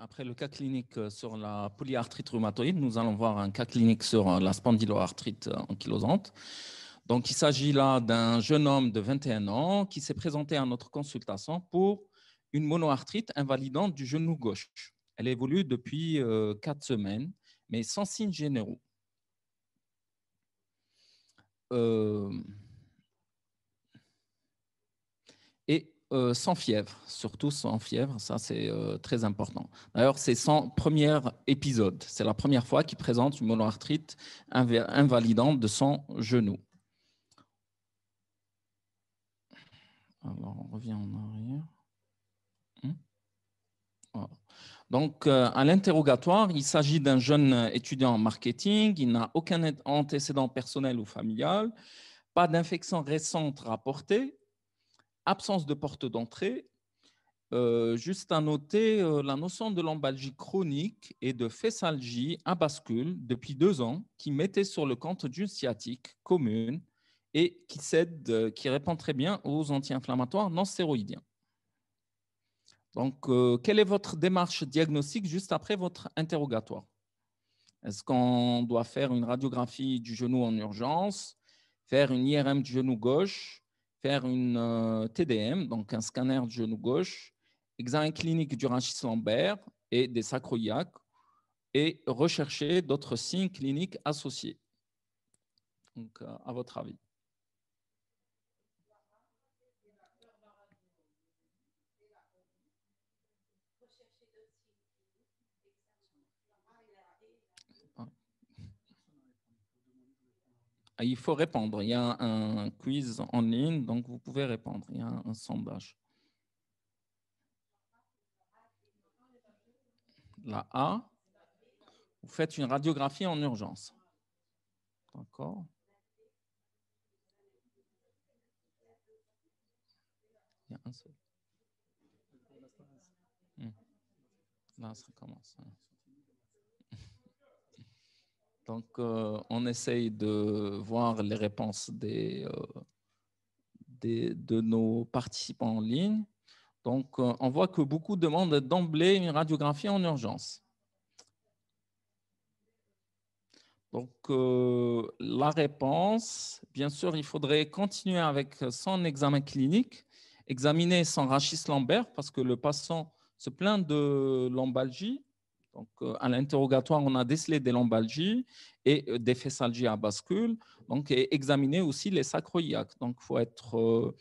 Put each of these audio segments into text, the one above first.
Après le cas clinique sur la polyarthrite rhumatoïde, nous allons voir un cas clinique sur la spondyloarthrite ankylosante. Donc, il s'agit là d'un jeune homme de 21 ans qui s'est présenté à notre consultation pour une monoarthrite invalidante du genou gauche. Elle évolue depuis 4 semaines, mais sans signes généraux. Sans fièvre, surtout sans fièvre, ça c'est très important. D'ailleurs, c'est son premier épisode. C'est la première fois qu'il présente une monoarthrite invalidante de son genou. Alors, on revient en arrière. Voilà. Donc, à l'interrogatoire, il s'agit d'un jeune étudiant en marketing. Il n'a aucun antécédent personnel ou familial, pas d'infection récente rapportée, absence de porte d'entrée. Juste à noter la notion de lombalgie chronique et de fessalgie à bascule depuis 2 ans qui mettait sur le compte d'une sciatique commune et qui répond très bien aux anti-inflammatoires non stéroïdiens. Donc, quelle est votre démarche diagnostique juste après votre interrogatoire? Est-ce qu'on doit faire une radiographie du genou en urgence, faire une IRM du genou gauche, faire une TDM, donc un scanner du genou gauche, examen clinique du rachis lombaire et des sacroiliaques, et rechercher d'autres signes cliniques associés? Donc, à votre avis. Il faut répondre. Il y a un quiz en ligne, donc vous pouvez répondre. Il y a un sondage. La A, vous faites une radiographie en urgence. D'accord. Il y a un seul. Là, ça commence. Donc, on essaye de voir les réponses de nos participants en ligne. Donc, on voit que beaucoup demandent d'emblée une radiographie en urgence. Donc, la réponse, bien sûr, il faudrait continuer avec son examen clinique, examiner son rachis lombaire parce que le patient se plaint de lombalgie. Donc, à l'interrogatoire, on a décelé des lombalgies et des fessalgies à bascule. Donc, et examiner aussi les sacroiliaques. Donc, il faut être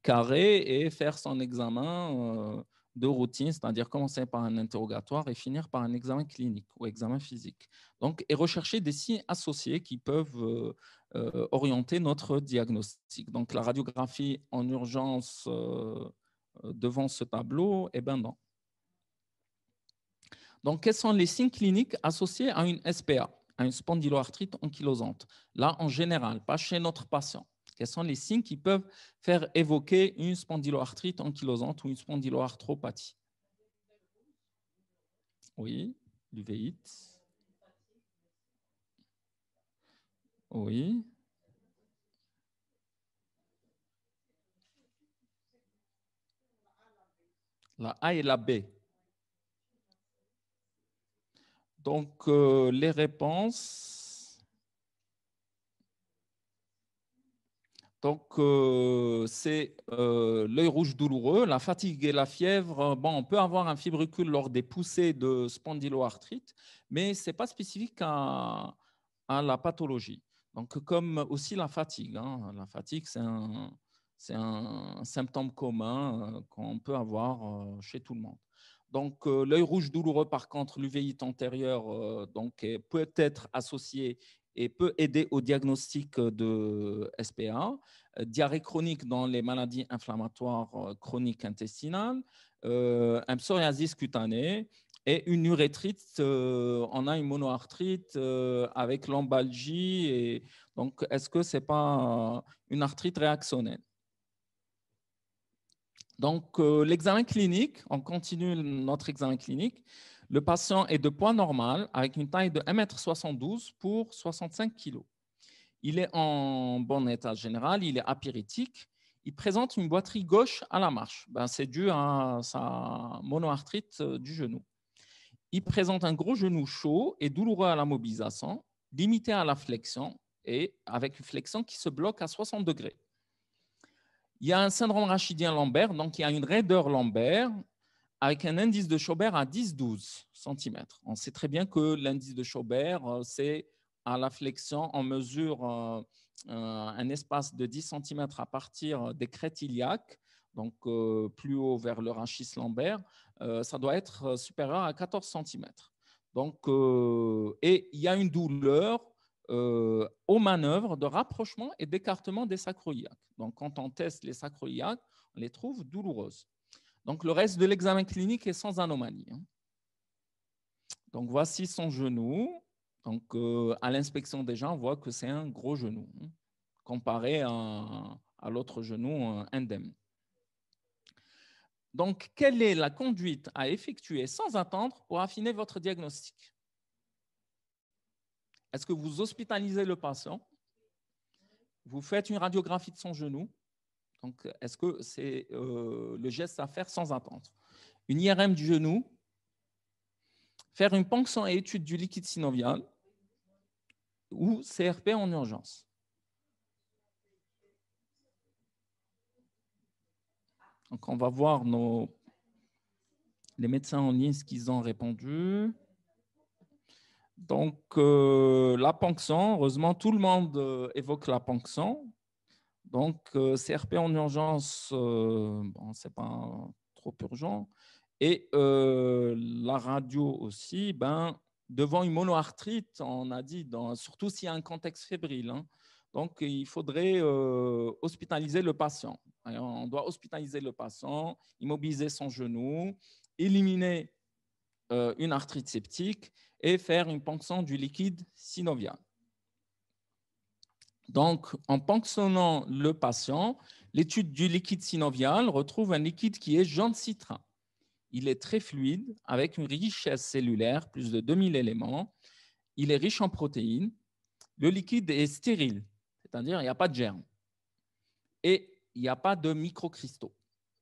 carré et faire son examen de routine, c'est-à-dire commencer par un interrogatoire et finir par un examen clinique ou examen physique. Donc, et rechercher des signes associés qui peuvent orienter notre diagnostic. Donc, la radiographie en urgence devant ce tableau, eh bien non. Donc, quels sont les signes cliniques associés à une SPA, à une spondyloarthrite ankylosante? Là, en général, pas chez notre patient. Quels sont les signes qui peuvent faire évoquer une spondyloarthrite ankylosante ou une spondyloarthropathie? Oui, l'uvéite. Oui. La A et la B. Donc, les réponses. Donc, c'est l'œil rouge douloureux, la fatigue et la fièvre. Bon, on peut avoir un fibroncule lors des poussées de spondyloarthrite, mais ce n'est pas spécifique à la pathologie. Donc, comme aussi la fatigue. Hein. La fatigue, c'est un symptôme commun qu'on peut avoir chez tout le monde. Donc, l'œil rouge douloureux, par contre, l'uvéite antérieure, peut être associé et peut aider au diagnostic de SPA. Diarrhée chronique dans les maladies inflammatoires chroniques intestinales, un psoriasis cutané et une urétrite. On a une monoarthrite avec lombalgie. Et donc, est-ce que ce n'est pas une arthrite réactionnelle? Donc, l'examen clinique, on continue notre examen clinique. Le patient est de poids normal avec une taille de 1,72 m pour 65 kg. Il est en bon état général, il est apyrétique, il présente une boiterie gauche à la marche. Ben, c'est dû à sa monoarthrite du genou. Il présente un gros genou chaud et douloureux à la mobilisation, limité à la flexion et avec une flexion qui se bloque à 60 degrés. Il y a un syndrome rachidien lombaire, donc il y a une raideur lombaire avec un indice de Schaubert à 10-12 cm. On sait très bien que l'indice de Schaubert, c'est à la flexion, on mesure un espace de 10 cm à partir des crêtes iliaques, donc plus haut vers le rachis lombaire, ça doit être supérieur à 14 cm. Donc, et il y a une douleur aux manœuvres de rapprochement et d'écartement des sacro-iliaques. Donc, quand on teste les sacro-iliaques, on les trouve douloureuses. Donc, le reste de l'examen clinique est sans anomalie. Donc, voici son genou. Donc, à l'inspection déjà, on voit que c'est un gros genou, comparé à l'autre genou indemne. Donc, quelle est la conduite à effectuer sans attendre pour affiner votre diagnostic? Est-ce que vous hospitalisez le patient? Vous faites une radiographie de son genou? Donc, est-ce que c'est le geste à faire sans attendre? Une IRM du genou, faire une ponction et étude du liquide synovial ou CRP en urgence. Donc, on va voir les médecins en ligne ce qu'ils ont répondu. Donc, la ponction, heureusement, tout le monde évoque la ponction. Donc, CRP en urgence, bon, ce n'est pas trop urgent. Et la radio aussi, ben, devant une monoarthrite, on a dit, surtout s'il y a un contexte fébrile. Donc, il faudrait hospitaliser le patient. Alors, on doit hospitaliser le patient, immobiliser son genou, éliminer une arthrite septique et faire une ponction du liquide synovial. Donc, en ponctionnant le patient, l'étude du liquide synovial retrouve un liquide qui est jaune citrin. Il est très fluide, avec une richesse cellulaire, plus de 2000 éléments. Il est riche en protéines. Le liquide est stérile, c'est-à-dire il n'y a pas de germes. Et il n'y a pas de microcristaux.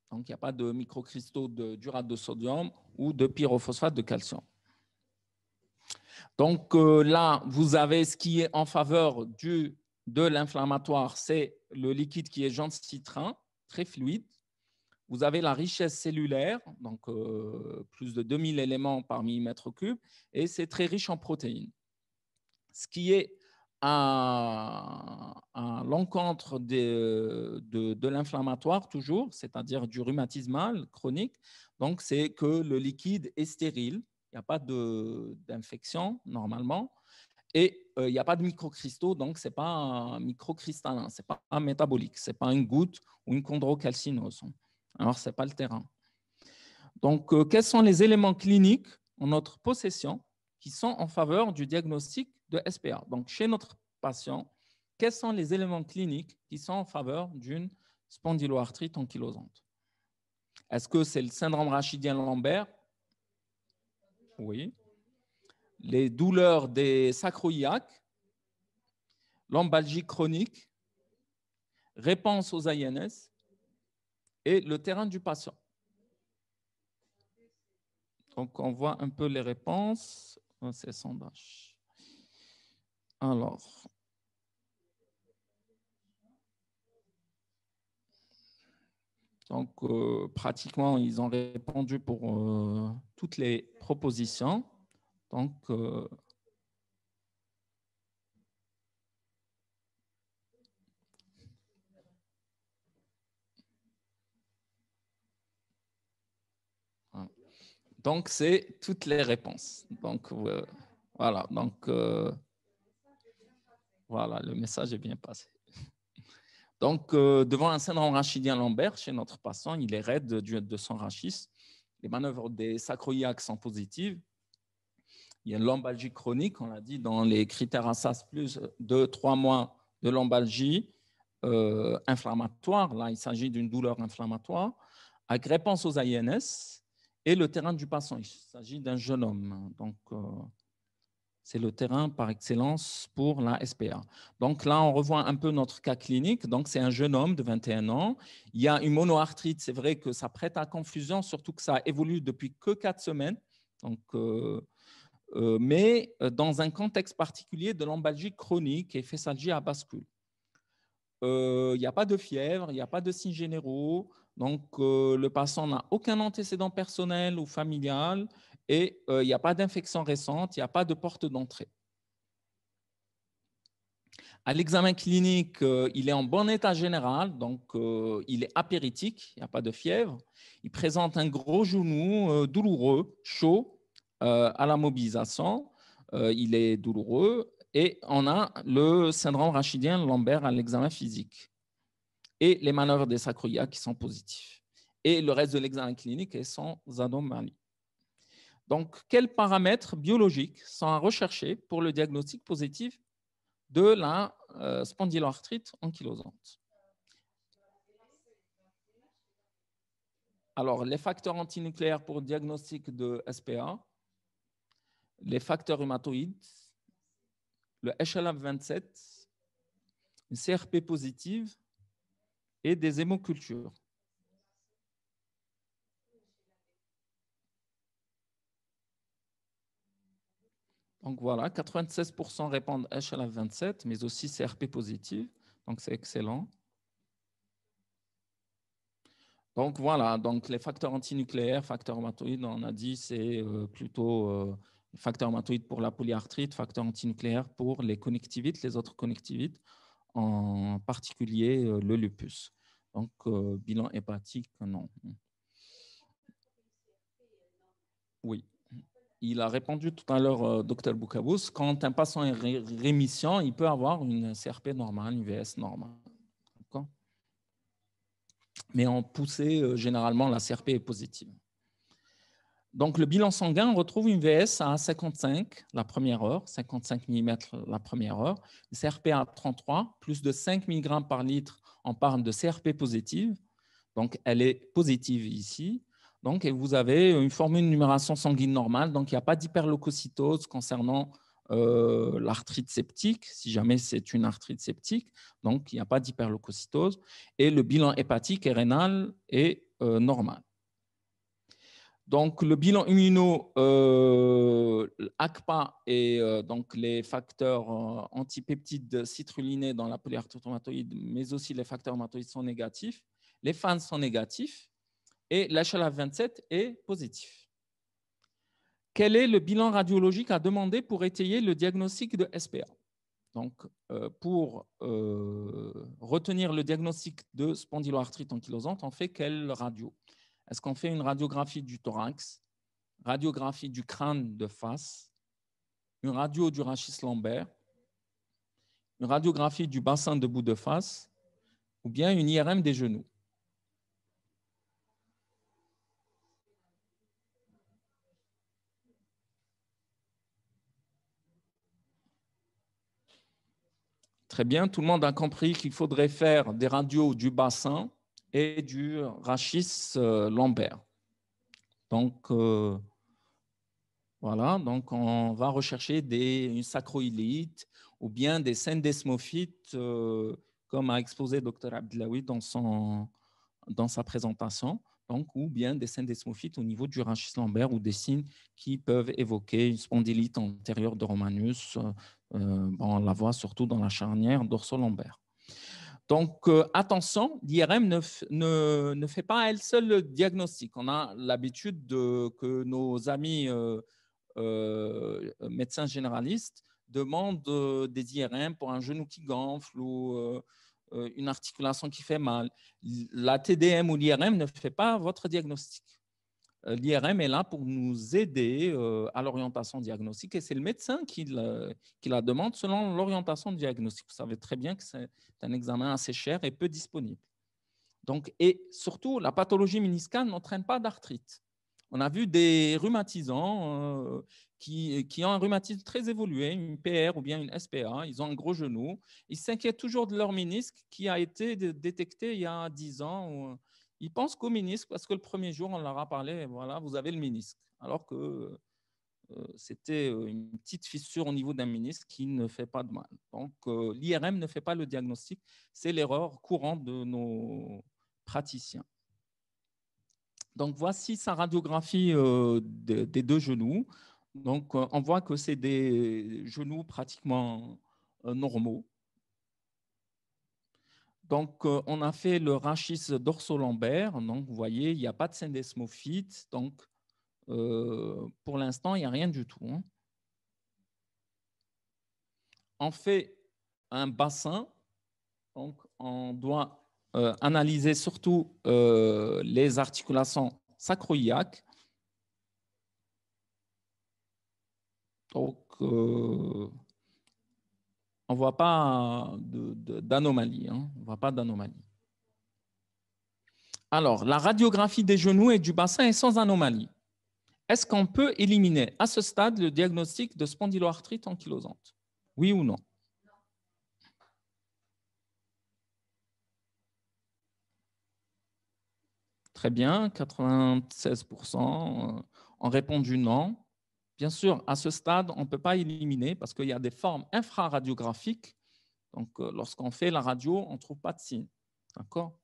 Donc, il n'y a pas de microcristaux d'urate de sodium ou de pyrophosphate de calcium. Donc, là, vous avez ce qui est en faveur de l'inflammatoire, c'est le liquide qui est jaune citrin, très fluide. Vous avez la richesse cellulaire, donc plus de 2000 éléments par millimètre cube, et c'est très riche en protéines. Ce qui est à l'encontre de l'inflammatoire toujours, c'est-à-dire du rhumatismal chronique, donc c'est que le liquide est stérile, il n'y a pas d'infection normalement, et il n'y a pas de microcristaux, donc ce n'est pas un microcristallin, ce n'est pas un métabolique, ce n'est pas une goutte ou une chondrocalcinose. Alors, ce n'est pas le terrain. Donc, quels sont les éléments cliniques en notre possession qui sont en faveur du diagnostic de SPA? Donc, chez notre patient, quels sont les éléments cliniques qui sont en faveur d'une spondyloarthrite ankylosante? Est-ce que c'est le syndrome rachidien lombaire? Oui. Les douleurs des sacro-iliaques, lombalgie chronique, réponse aux INS et le terrain du patient. Donc, on voit un peu les réponses. C'est sondage. Alors, donc, pratiquement, ils ont répondu pour toutes les propositions. Donc, donc c'est toutes les réponses. Donc, voilà. Donc, voilà, le message est bien passé. Donc, devant un syndrome rachidien lombaire, chez notre patient, il est raide de son rachis. Les manœuvres des sacro-iliaques sont positives. Il y a une lombalgie chronique, on l'a dit, dans les critères ASAS, plus de 3 mois de lombalgie inflammatoire. Là, il s'agit d'une douleur inflammatoire, avec réponse aux INS, et le terrain du patient. Il s'agit d'un jeune homme. Donc, 1 mois de lombalgie inflammatoire, 3 mois de lombalgie inflammatoire, avec réponse aux INS et le terrain du patient. Donc, voilà. Donc, c'est toutes les réponses. Donc, voilà. Donc, devant un syndrome rachidien lombaire, chez notre patient, il est raide de son rachis. Les manœuvres des sacro-iliaques sont positives. Il y a une lombalgie chronique, on l'a dit, dans les critères ASAS, plus de 3 mois de lombalgie inflammatoire. Il y a une douleur inflammatoire avec réponse aux INS et le terrain du patient. Donc, C'est le terrain par excellence pour la SPA. Donc là, on revoit un peu notre cas clinique. Donc, c'est un jeune homme de 21 ans. Il y a une monoarthrite. C'est vrai que ça prête à confusion, surtout que ça évolue depuis que 4 semaines. Donc, mais dans un contexte particulier de lombalgie chronique et féssalgie à bascule. Il n'y a pas de fièvre, il n'y a pas de signes généraux. Donc, le patient n'a aucun antécédent personnel ou familial et il n'y a pas d'infection récente, il n'y a pas de porte d'entrée. À l'examen clinique, il est en bon état général, donc il est apéritique, il n'y a pas de fièvre. Il présente un gros genou douloureux, chaud à la mobilisation. Il est douloureux et on a le syndrome rachidien lombaire à l'examen physique et les manœuvres des sacroiliacs qui sont positifs. Et le reste de l'examen clinique est sans anomalie. Donc, quels paramètres biologiques sont à rechercher pour le diagnostic positif de la spondyloarthrite ankylosante? Alors, les facteurs antinucléaires pour le diagnostic de SPA, les facteurs rhumatoïdes, le HLA27, une CRP positive et des hémocultures. Donc voilà, 96% répondent HLA27, mais aussi CRP positive. Donc c'est excellent. Donc voilà, donc les facteurs antinucléaires, facteurs rhumatoïdes, on a dit c'est plutôt facteurs rhumatoïdes pour la polyarthrite, facteurs antinucléaires pour les connectivites, les autres connectivites, en particulier le lupus. Donc bilan hépatique, non. Oui. Il a répondu tout à l'heure, Dr Boukabous, quand un patient est rémission, il peut avoir une CRP normale, une VS normale. Mais en poussée, généralement, la CRP est positive. Donc, le bilan sanguin, on retrouve une VS à 55 la première heure, 55 mm la première heure, une CRP à 33, plus de 5 mg par litre, on parle de CRP positive. Donc, elle est positive ici. Donc, et vous avez une formule de numération sanguine normale. Donc, il n'y a pas d'hyperleucocytose concernant l'arthrite septique, si jamais c'est une arthrite septique. Donc, il n'y a pas d'hyperleucocytose. Et le bilan hépatique et rénal est normal. Donc, le bilan immuno, ACPA et donc les facteurs antipeptides citrulinés dans la polyarthrite rhumatoïde, mais aussi les facteurs rhumatoïdes sont négatifs. Les fans sont négatifs et l'HLA27 est positif. Quel est le bilan radiologique à demander pour étayer le diagnostic de SPA? Donc, pour retenir le diagnostic de spondyloarthrite ankylosante, on fait quelle radio? Est-ce qu'on fait une radiographie du thorax, radiographie du crâne de face, une radio du rachis lombaire, une radiographie du bassin debout de face ou bien une IRM des genoux? Très bien, tout le monde a compris qu'il faudrait faire des radios du bassin et du rachis lombaire. Donc, voilà, donc on va rechercher une sacroïlite ou bien des syndesmophytes, comme a exposé Dr Abdelawi dans sa présentation, donc, ou bien des syndesmophytes au niveau du rachis lombaire ou des signes qui peuvent évoquer une spondylite antérieure de Romanus. On la voit surtout dans la charnière dorso-lombaire. Donc, attention, l'IRM ne fait pas à elle seule le diagnostic. On a l'habitude que nos amis médecins généralistes demandent des IRM pour un genou qui gonfle ou une articulation qui fait mal. La TDM ou l'IRM ne fait pas votre diagnostic. L'IRM est là pour nous aider à l'orientation diagnostique et c'est le médecin qui la demande selon l'orientation diagnostique. Vous savez très bien que c'est un examen assez cher et peu disponible. Donc, et surtout, la pathologie méniscale n'entraîne pas d'arthrite. On a vu des rhumatisants qui ont un rhumatisme très évolué, une PR ou bien une SPA, ils ont un gros genou, ils s'inquiètent toujours de leur ménisque qui a été détecté il y a 10 ans. Ils pensent qu'au ménisque parce que le premier jour, on leur a parlé, voilà, vous avez le ménisque. Alors que c'était une petite fissure au niveau d'un ménisque qui ne fait pas de mal. Donc, l'IRM ne fait pas le diagnostic. C'est l'erreur courante de nos praticiens. Donc, voici sa radiographie des deux genoux. Donc, on voit que c'est des genoux pratiquement normaux. Donc, on a fait le rachis dorsolombaire. Donc, vous voyez, il n'y a pas de syndesmophite. Donc, pour l'instant, il n'y a rien du tout. On fait un bassin. Donc, on doit analyser surtout les articulations sacro-iliaques. Donc, on ne voit pas d'anomalie. On ne voit pas d'anomalie. Alors, la radiographie des genoux et du bassin est sans anomalie. Est-ce qu'on peut éliminer à ce stade le diagnostic de spondyloarthrite ankylosante? Oui ou non? Très bien, 96% ont répondu non. Bien sûr, à ce stade, on ne peut pas éliminer parce qu'il y a des formes infraradiographiques. Donc, lorsqu'on fait la radio, on ne trouve pas de signe. D'accord?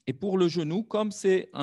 Et pour le genou, comme c'est-à-dire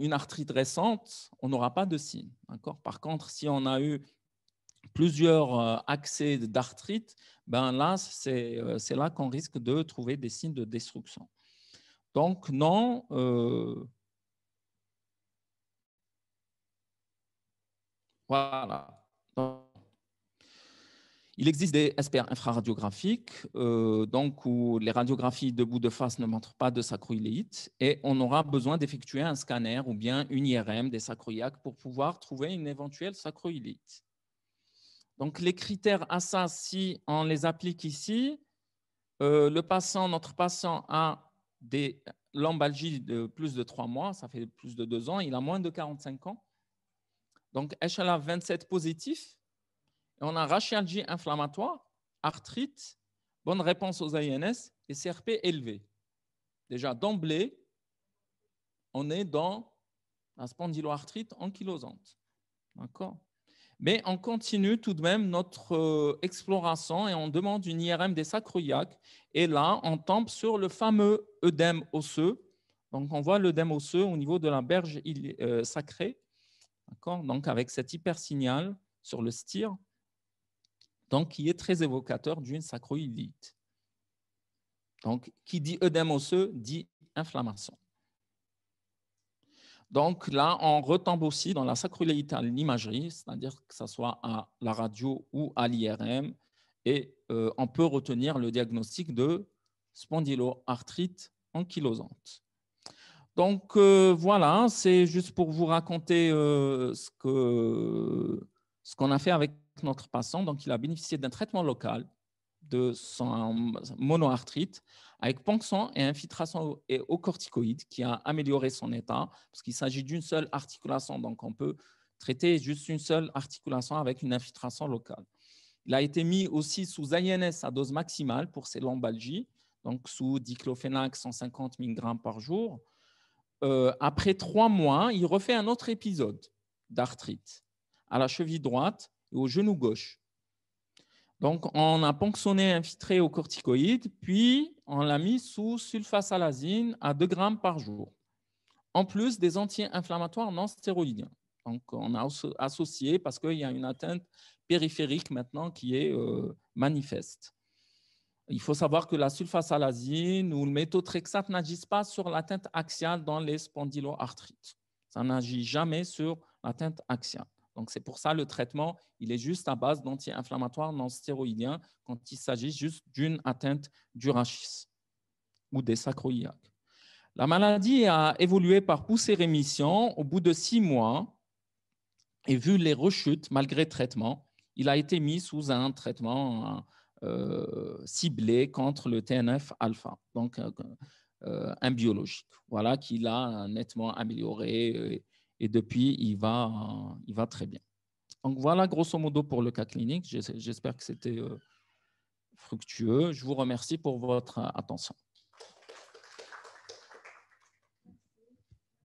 une arthrite récente, on n'aura pas de signe. D'accord? Par contre, si on a eu plusieurs accès d'arthrite, ben là, c'est là qu'on risque de trouver des signes de destruction. Donc, non. Voilà. Il existe des SPR infraradiographiques, donc où les radiographies de bout de face ne montrent pas de sacroïléite et on aura besoin d'effectuer un scanner ou bien une IRM des sacroiliaques pour pouvoir trouver une éventuelle sacroïléite. Donc, les critères à ça, si on les applique ici, notre patient a des lombalgies de plus de 3 mois, ça fait plus de 2 ans, il a moins de 45 ans. Donc, HLA 27 positif, et on a rachialgie inflammatoire, arthrite, bonne réponse aux AINS et CRP élevé. Déjà, d'emblée, on est dans la spondyloarthrite ankylosante. D'accord? Mais on continue tout de même notre exploration et on demande une IRM des sacroiliaques. Et là, on tombe sur le fameux œdème osseux. Donc, on voit l'œdème osseux au niveau de la berge sacrée. D'accord? Donc, avec cet hypersignal sur le styre, donc qui est très évocateur d'une sacroïlite. Donc, qui dit œdème osseux dit inflammation. Donc là, on retombe aussi dans la sacroïléite à l'imagerie, c'est-à-dire que ce soit à la radio ou à l'IRM, et on peut retenir le diagnostic de spondyloarthrite ankylosante. Donc voilà, c'est juste pour vous raconter ce qu'on a fait avec notre patient. Donc il a bénéficié d'un traitement local de son monoarthrite avec ponction et infiltration au corticoïde qui a amélioré son état parce qu'il s'agit d'une seule articulation. Donc, on peut traiter juste une seule articulation avec une infiltration locale. Il a été mis aussi sous INS à dose maximale pour ses lombalgies, donc sous diclofénac 150 mg par jour. Après 3 mois, il refait un autre épisode d'arthrite à la cheville droite et au genou gauche. Donc, on a ponctionné infiltré au corticoïde, puis on l'a mis sous sulfasalazine à 2 grammes par jour, en plus des anti-inflammatoires non stéroïdiens. Donc, on a associé parce qu'il y a une atteinte périphérique maintenant qui est manifeste. Il faut savoir que la sulfasalazine ou le méthotrexate n'agissent pas sur l'atteinte axiale dans les spondyloarthrites. Ça n'agit jamais sur l'atteinte axiale. Donc, c'est pour ça le traitement, il est juste à base d'anti-inflammatoires non stéroïdiens quand il s'agit juste d'une atteinte du rachis ou des sacroiliaques. La maladie a évolué par poussée-rémission au bout de 6 mois et vu les rechutes malgré traitement, il a été mis sous un traitement ciblé contre le TNF-alpha, donc un biologique. Voilà qu'il a nettement amélioré et depuis, il va très bien. Donc voilà grosso modo pour le cas clinique. J'espère que c'était fructueux. Je vous remercie pour votre attention.